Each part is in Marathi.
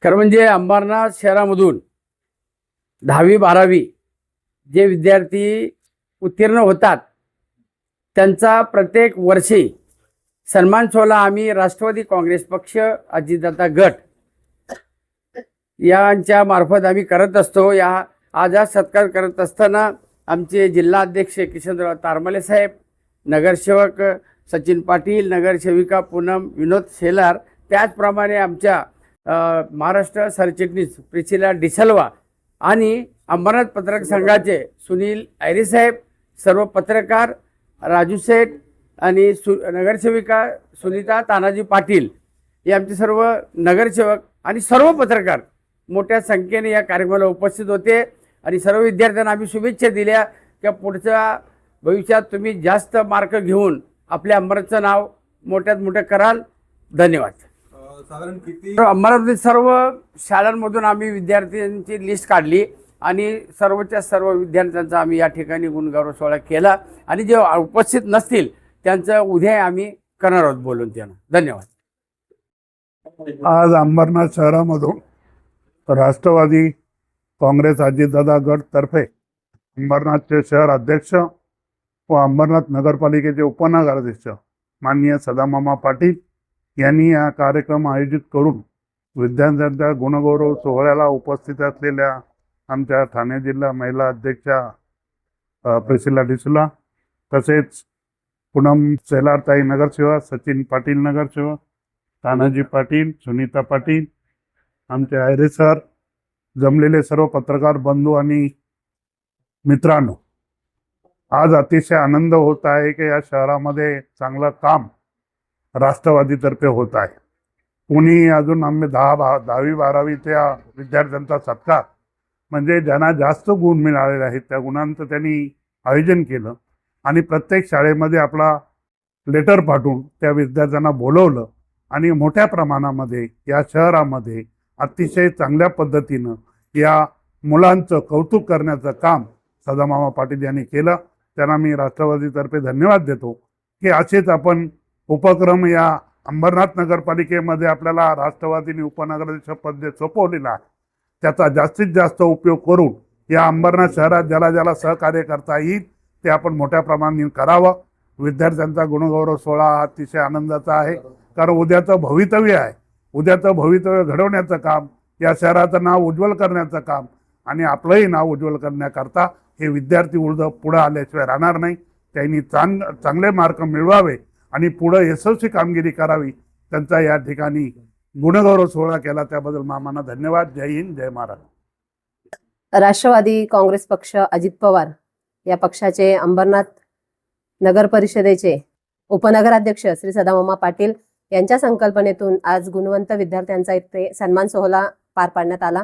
खरं म्हणजे अंबरनाथ शहरामधून 10वी-12वी जे विद्यार्थी उत्तीर्ण होतात त्यांचा प्रत्येक वर्षी सन्मान सोहळा आम्ही राष्ट्रवादी काँग्रेस पक्ष, अजितदादा गट यांच्या मार्फत आम्ही करत असतो। आज हा सत्कार करत असताना आमचे जिल्हा अध्यक्ष किशनराव तारमले साहेब, नगरसेवक सचिन पाटील, नगरसेविका पूनम विनोद शेलार, त्याचप्रमाणे आमच्या महाराष्ट्र सरचिटणीस प्रिसिला डिसल्वा आणि अंबरनाथ पत्रकार संघाचे सुनील ऐरे साहेब, सर्व पत्रकार राजू सेठ आणि नगरसेविका सुनीता तानाजी पाटील हे आमचे सर्व नगरसेवक आणि सर्व पत्रकार मोठ्या संख्येने या कार्यक्रमाला उपस्थित होते आणि सर्व विद्यार्थ्यांना आम्ही शुभेच्छा दिल्या की पुढच्या भविष्यात तुम्ही जास्त मार्क घेऊन आपल्या अंबरनाथचं नाव मोठ्यात मोठं कराल। धन्यवाद। साधारण किती अंबरनाथमध्ये सर्व शाळांमधून आम्ही विद्यार्थ्यांची लिस्ट काढली आणि सर्वच्या सर्व विद्यार्थ्यांचा आम्ही या ठिकाणी गुणगौरव सोहळा केला आणि जे उपस्थित नसतील त्यांचं उद्या आम्ही करणार आहोत बोलून त्यांना। धन्यवाद। आज अंबरनाथ शहरामधून राष्ट्रवादी काँग्रेस अजितदादा गट तर्फे अंबरनाथचे शहर अध्यक्ष व अंबरनाथ नगरपालिकेचे उपनगराध्यक्ष माननीय सदामामा पाटील यांनी हा कार्यक्रम आयोजित करून विद्यार्थ्यांच्या गुणगौरव सोहळ्याला उपस्थित असलेल्या आमच्या ठाणे जिल्हा महिला अध्यक्षा प्रिसिला डिसल्वा, तसेच पूनम शेलारताई नगरसेवक, सचिन पाटील नगरसेवक, तानाजी पाटील, सुनीता पाटील, आमचे ऐरे सर, जमलेले सर्व पत्रकार बंधू आणि मित्रांनो, आज अतिशय आनंद होत आहे की या शहरामध्ये चांगलं काम राष्ट्रवादीतर्फे होत आहे। कोणी अजून आम्ही 10वी-12वीच्या विद्यार्थ्यांचा सत्कार म्हणजे ज्यांना जास्त गुण मिळालेले आहेत त्या गुणांचं त्यांनी आयोजन केलं आणि प्रत्येक शाळेमध्ये आपला लेटर पाठवून त्या विद्यार्थ्यांना बोलवलं आणि मोठ्या प्रमाणामध्ये या शहरामध्ये अतिशय चांगल्या पद्धतीनं या मुलांचं कौतुक करण्याचं काम सदामामा पाटील यांनी केलं। त्यांना मी राष्ट्रवादीतर्फे धन्यवाद देतो की असेच आपण उपक्रम या अंबरनाथ नगरपालिकेमध्ये आपल्याला राष्ट्रवादीने उपनगराध्यक्ष पद सोपवलेलं आहे त्याचा जास्तीत जास्त उपयोग करून या अंबरनाथ शहरात ज्याला ज्याला सहकार्य करता येईल ते आपण मोठ्या प्रमाणात करावं। विद्यार्थ्यांचा गुणगौरव सोहळा अतिशय आनंदाचा आहे कारण उद्याचं भवितव्य आहे। उद्याचं भवितव्य घडवण्याचं काम, या शहराचं नाव उज्ज्वल करण्याचं काम आणि आपलंही नाव उज्ज्वल करण्याकरता हे विद्यार्थी पुढं आल्याशिवाय राहणार नाही। त्यांनी चांगले मार्क मिळवावे आणि पुढे यशस्वी कामगिरी करावी, त्यांचा या ठिकाणी गुणगौरव सोहळा केला त्याबद्दल मामांना धन्यवाद। जय हिंद, जय महाराष्ट्र। राष्ट्रवादी काँग्रेस पक्ष अजित पवार या पक्षाचे अंबरनाथ नगर परिषदेचे उपनगराध्यक्ष श्री सदामामा पाटील यांच्या संकल्पनेतून आज गुणवंत विद्यार्थ्यांचा इथे सन्मान सोहळा पार पाडण्यात आला।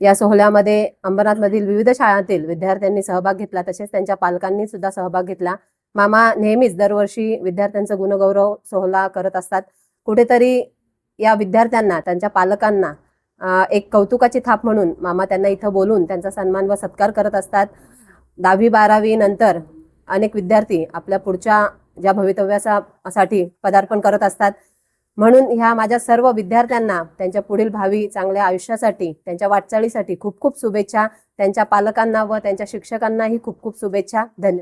या सोहळ्यामध्ये अंबरनाथमधील विविध शाळांतील विद्यार्थ्यांनी सहभाग घेतला, तसेच त्यांच्या पालकांनी सुद्धा सहभाग घेतला। मामा नेहमीच दरवर्षी विद्यार्थ्यांचा गुणगौरव सोहळा करत असतात। कुठेतरी या विद्यार्थ्यांना, त्यांच्या पालकांना एक कौतुकाची थाप म्हणून मामा त्यांना इथं बोलून त्यांचा सन्मान व सत्कार करत असतात। 10वी-12वी नंतर अनेक विद्यार्थी आपल्या पुढच्या ज्या भवितव्यासाठी पदार्पण करत असतात, म्हणून ह्या माझ्या सर्व विद्यार्थ्यांना त्यांच्या पुढील भावी चांगल्या आयुष्यासाठी, त्यांच्या वाटचालीसाठी खूप खूप शुभेच्छा। त्यांच्या पालकांना व त्यांच्या शिक्षकांनाही खूप खूप शुभेच्छा। धन्यवाद।